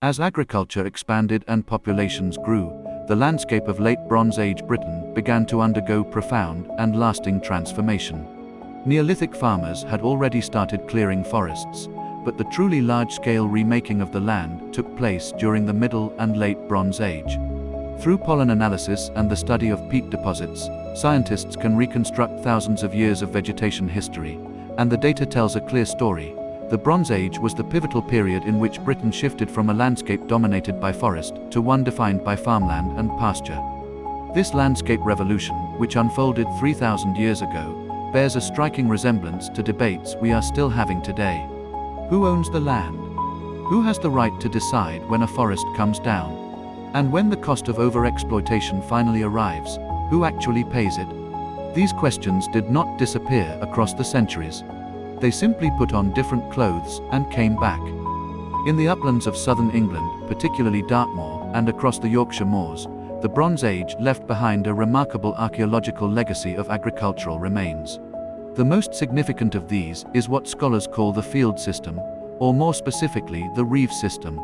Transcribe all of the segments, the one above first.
As agriculture expanded and populations grew, the landscape of late Bronze Age Britain began to undergo profound and lasting transformation. Neolithic farmers had already started clearing forests, but the truly large-scale remaking of the land took place during the Middle and Late Bronze Age. Through pollen analysis and the study of peat deposits, scientists can reconstruct thousands of years of vegetation history, and the data tells a clear story. The Bronze Age was the pivotal period in which Britain shifted from a landscape dominated by forest to one defined by farmland and pasture. This landscape revolution, which unfolded 3,000 years ago, bears a striking resemblance to debates we are still having today. Who owns the land? Who has the right to decide when a forest comes down? And when the cost of overexploitation finally arrives, who actually pays it? These questions did not disappear across the centuries. They simply put on different clothes and came back. In the uplands of southern England, particularly Dartmoor, and across the Yorkshire moors, the Bronze Age left behind a remarkable archaeological legacy of agricultural remains. The most significant of these is what scholars call the field system, or more specifically the reave system.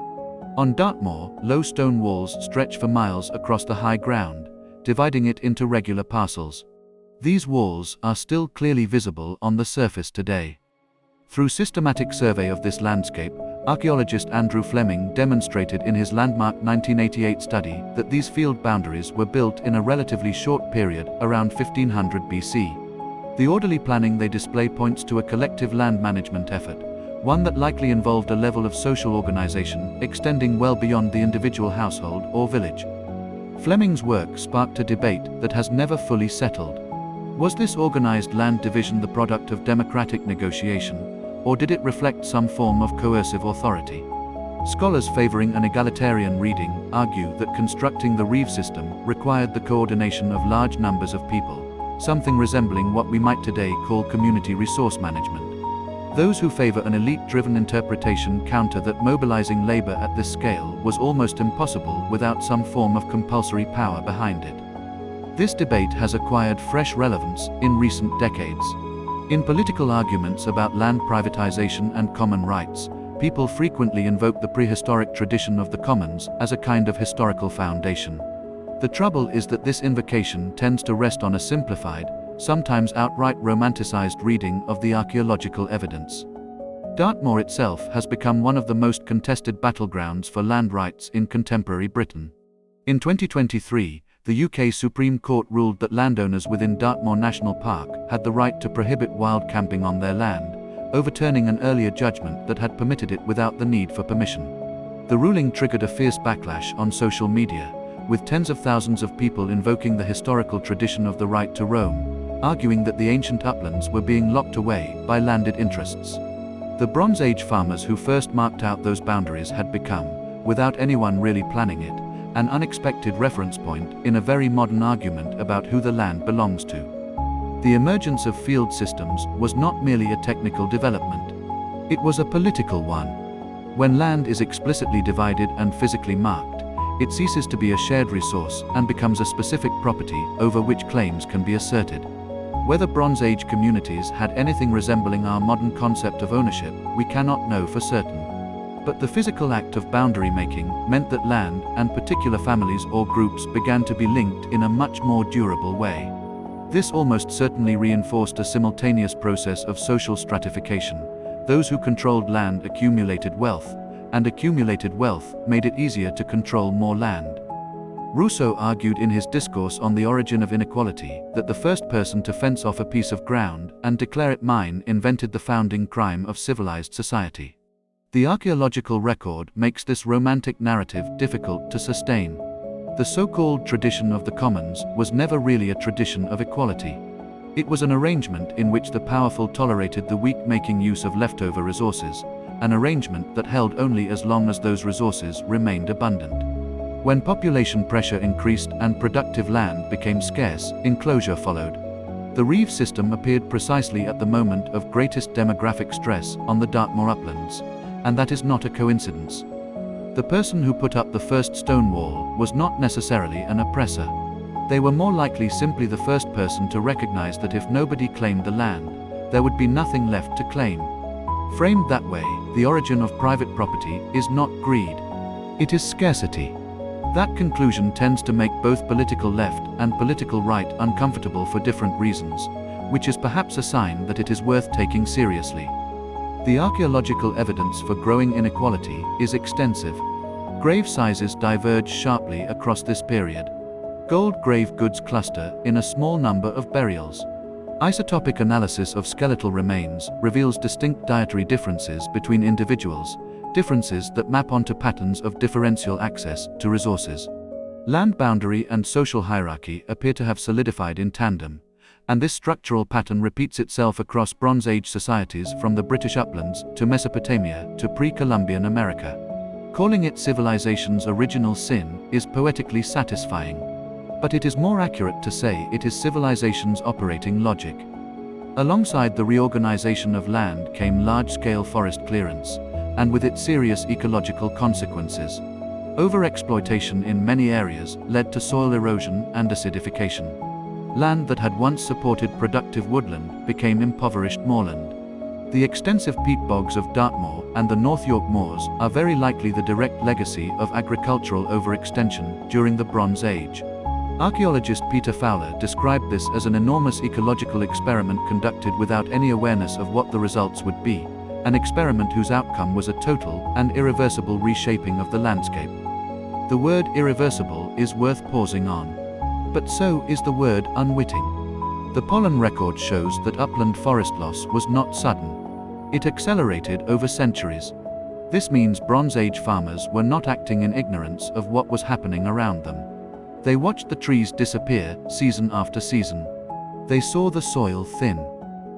On Dartmoor, low stone walls stretch for miles across the high ground, dividing it into regular parcels. These walls are still clearly visible on the surface today. Through systematic survey of this landscape, archaeologist Andrew Fleming demonstrated in his landmark 1988 study that these field boundaries were built in a relatively short period, around 1500 BC. The orderly planning they display points to a collective land management effort, one that likely involved a level of social organization extending well beyond the individual household or village. Fleming's work sparked a debate that has never fully settled. Was this organized land division the product of democratic negotiation, or did it reflect some form of coercive authority? Scholars favoring an egalitarian reading argue that constructing the reave system required the coordination of large numbers of people, something resembling what we might today call community resource management. Those who favor an elite-driven interpretation counter that mobilizing labor at this scale was almost impossible without some form of compulsory power behind it. This debate has acquired fresh relevance in recent decades. In political arguments about land privatization and common rights, people frequently invoke the prehistoric tradition of the commons as a kind of historical foundation. The trouble is that this invocation tends to rest on a simplified, sometimes outright romanticized reading of the archaeological evidence. Dartmoor itself has become one of the most contested battlegrounds for land rights in contemporary Britain. In 2023, the UK Supreme Court ruled that landowners within Dartmoor National Park had the right to prohibit wild camping on their land, overturning an earlier judgment that had permitted it without the need for permission. The ruling triggered a fierce backlash on social media, with tens of thousands of people invoking the historical tradition of the right to roam, arguing that the ancient uplands were being locked away by landed interests. The Bronze Age farmers who first marked out those boundaries had become, without anyone really planning it, an unexpected reference point in a very modern argument about who the land belongs to. The emergence of field systems was not merely a technical development. It was a political one. When land is explicitly divided and physically marked, it ceases to be a shared resource and becomes a specific property over which claims can be asserted. Whether Bronze Age communities had anything resembling our modern concept of ownership, we cannot know for certain. But the physical act of boundary making meant that land and particular families or groups began to be linked in a much more durable way. This almost certainly reinforced a simultaneous process of social stratification. Those who controlled land accumulated wealth, and accumulated wealth made it easier to control more land. Rousseau argued in his discourse on the origin of inequality that the first person to fence off a piece of ground and declare it mine invented the founding crime of civilized society. The archaeological record makes this romantic narrative difficult to sustain. The so-called tradition of the commons was never really a tradition of equality. It was an arrangement in which the powerful tolerated the weak making use of leftover resources, an arrangement that held only as long as those resources remained abundant. When population pressure increased and productive land became scarce, enclosure followed. The reave system appeared precisely at the moment of greatest demographic stress on the Dartmoor uplands, and that is not a coincidence. The person who put up the first stone wall was not necessarily an oppressor. They were more likely simply the first person to recognize that if nobody claimed the land, there would be nothing left to claim. Framed that way, the origin of private property is not greed. It is scarcity. That conclusion tends to make both political left and political right uncomfortable for different reasons, which is perhaps a sign that it is worth taking seriously. The archaeological evidence for growing inequality is extensive. Grave sizes diverge sharply across this period. Gold grave goods cluster in a small number of burials. Isotopic analysis of skeletal remains reveals distinct dietary differences between individuals, differences that map onto patterns of differential access to resources. Land boundary and social hierarchy appear to have solidified in tandem, and this structural pattern repeats itself across Bronze Age societies from the British uplands to Mesopotamia to pre-Columbian America. Calling it civilization's original sin is poetically satisfying, but it is more accurate to say it is civilization's operating logic. Alongside the reorganization of land came large-scale forest clearance, and with it serious ecological consequences. Overexploitation in many areas led to soil erosion and acidification. Land that had once supported productive woodland became impoverished moorland. The extensive peat bogs of Dartmoor and the North York moors are very likely the direct legacy of agricultural overextension during the Bronze Age. Archaeologist Peter Fowler described this as an enormous ecological experiment conducted without any awareness of what the results would be, an experiment whose outcome was a total and irreversible reshaping of the landscape. The word irreversible is worth pausing on. But so is the word unwitting. The pollen record shows that upland forest loss was not sudden. It accelerated over centuries. This means Bronze Age farmers were not acting in ignorance of what was happening around them. They watched the trees disappear season after season. They saw the soil thin.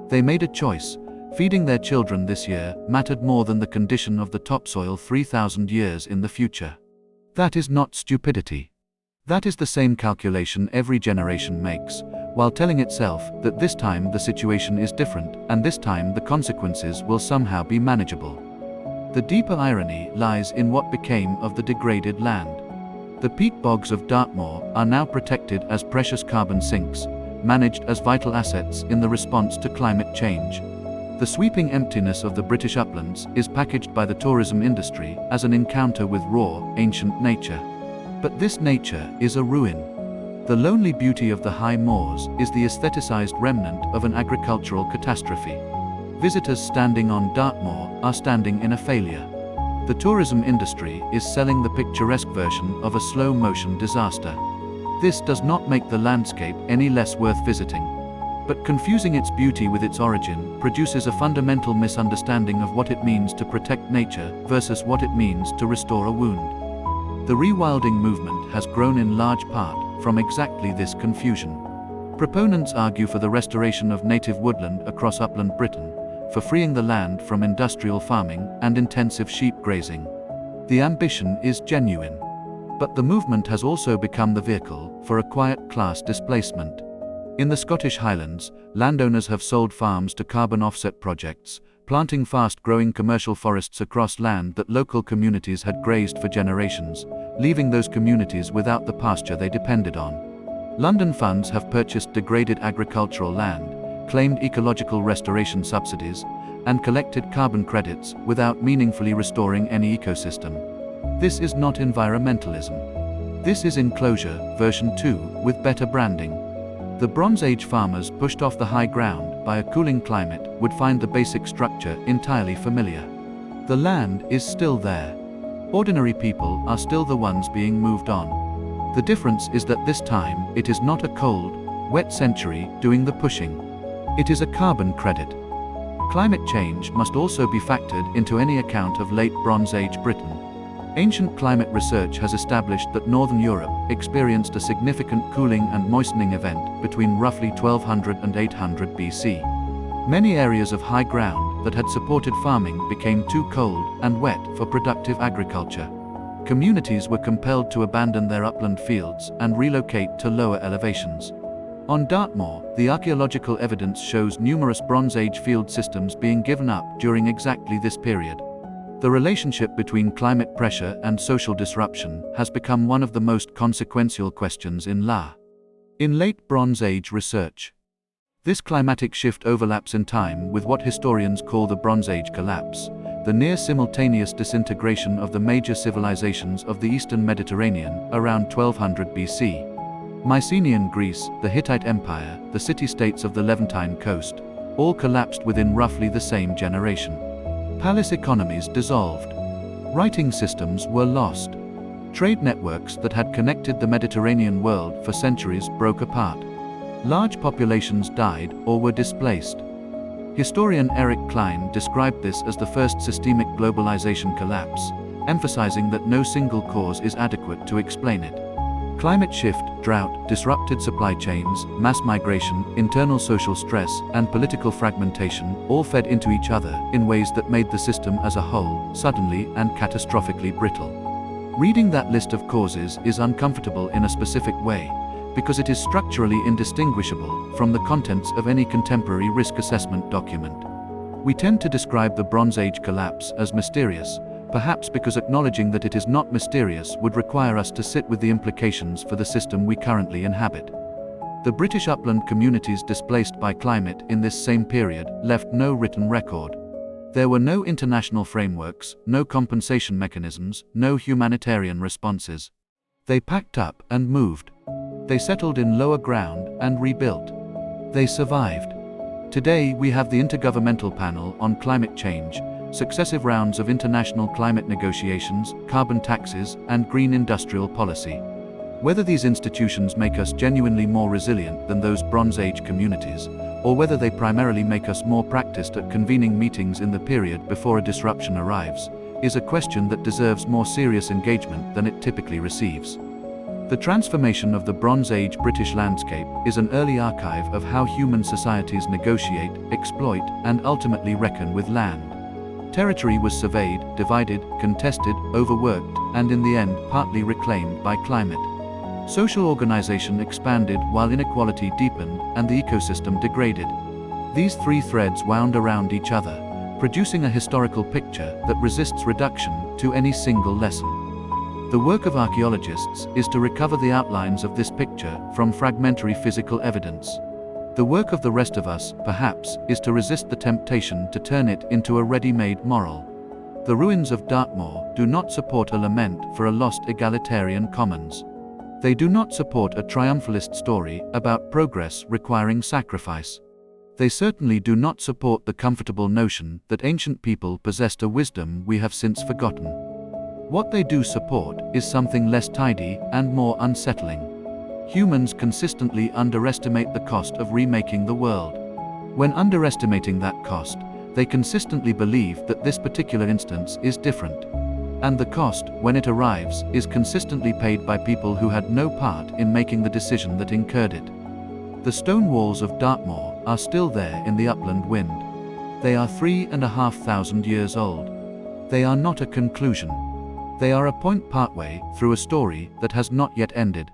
They made a choice. Feeding their children this year mattered more than the condition of the topsoil 3,000 years in the future. That is not stupidity. That is the same calculation every generation makes, while telling itself that this time the situation is different and this time the consequences will somehow be manageable. The deeper irony lies in what became of the degraded land. The peat bogs of Dartmoor are now protected as precious carbon sinks, managed as vital assets in the response to climate change. The sweeping emptiness of the British uplands is packaged by the tourism industry as an encounter with raw, ancient nature. But this nature is a ruin. The lonely beauty of the high moors is the aestheticized remnant of an agricultural catastrophe. Visitors standing on Dartmoor are standing in a failure. The tourism industry is selling the picturesque version of a slow-motion disaster. This does not make the landscape any less worth visiting, but confusing its beauty with its origin produces a fundamental misunderstanding of what it means to protect nature versus what it means to restore a wound. The rewilding movement has grown in large part from exactly this confusion. Proponents argue for the restoration of native woodland across upland Britain, for freeing the land from industrial farming and intensive sheep grazing. The ambition is genuine. But the movement has also become the vehicle for a quiet class displacement. In the Scottish Highlands, landowners have sold farms to carbon offset projects, planting fast-growing commercial forests across land that local communities had grazed for generations, leaving those communities without the pasture they depended on. London funds have purchased degraded agricultural land, claimed ecological restoration subsidies, and collected carbon credits without meaningfully restoring any ecosystem. This is not environmentalism. This is enclosure version 2 with better branding. The Bronze Age farmers pushed off the high ground by a cooling climate would find the basic structure entirely familiar. The land is still there. Ordinary people are still the ones being moved on. The difference is that this time it is not a cold, wet century doing the pushing. It is a carbon credit. Climate change must also be factored into any account of late Bronze Age Britain. Ancient climate research has established that Northern Europe experienced a significant cooling and moistening event between roughly 1200 and 800 BC. Many areas of high ground that had supported farming became too cold and wet for productive agriculture. Communities were compelled to abandon their upland fields and relocate to lower elevations. On Dartmoor, the archaeological evidence shows numerous Bronze Age field systems being given up during exactly this period. The relationship between climate pressure and social disruption has become one of the most consequential questions in La. In late Bronze Age research, this climatic shift overlaps in time with what historians call the Bronze Age collapse, the near-simultaneous disintegration of the major civilizations of the Eastern Mediterranean around 1200 BC. Mycenaean Greece, the Hittite Empire, the city-states of the Levantine coast, all collapsed within roughly the same generation. Palace economies dissolved. Writing systems were lost. Trade networks that had connected the Mediterranean world for centuries broke apart. Large populations died or were displaced. Historian Eric Klein described this as the first systemic globalization collapse, emphasizing that no single cause is adequate to explain it. Climate shift, drought, disrupted supply chains, mass migration, internal social stress, and political fragmentation all fed into each other in ways that made the system as a whole suddenly and catastrophically brittle. Reading that list of causes is uncomfortable in a specific way, because it is structurally indistinguishable from the contents of any contemporary risk assessment document. We tend to describe the Bronze Age collapse as mysterious, perhaps because acknowledging that it is not mysterious would require us to sit with the implications for the system we currently inhabit. The British upland communities displaced by climate in this same period left no written record. There were no international frameworks, no compensation mechanisms, no humanitarian responses. They packed up and moved. They settled in lower ground and rebuilt. They survived. Today we have the Intergovernmental Panel on Climate Change, successive rounds of international climate negotiations, carbon taxes, and green industrial policy. Whether these institutions make us genuinely more resilient than those Bronze Age communities, or whether they primarily make us more practiced at convening meetings in the period before a disruption arrives, is a question that deserves more serious engagement than it typically receives. The transformation of the Bronze Age British landscape is an early archive of how human societies negotiate, exploit, and ultimately reckon with land. Territory was surveyed, divided, contested, overworked, and in the end partly reclaimed by climate. Social organization expanded while inequality deepened and the ecosystem degraded. These three threads wound around each other, producing a historical picture that resists reduction to any single lesson. The work of archaeologists is to recover the outlines of this picture from fragmentary physical evidence. The work of the rest of us, perhaps, is to resist the temptation to turn it into a ready-made moral. The ruins of Dartmoor do not support a lament for a lost egalitarian commons. They do not support a triumphalist story about progress requiring sacrifice. They certainly do not support the comfortable notion that ancient people possessed a wisdom we have since forgotten. What they do support is something less tidy and more unsettling. Humans consistently underestimate the cost of remaking the world. When underestimating that cost, they consistently believe that this particular instance is different. And the cost, when it arrives, is consistently paid by people who had no part in making the decision that incurred it. The stone walls of Dartmoor are still there in the upland wind. They are 3,500 years old. They are not a conclusion. They are a point partway through a story that has not yet ended.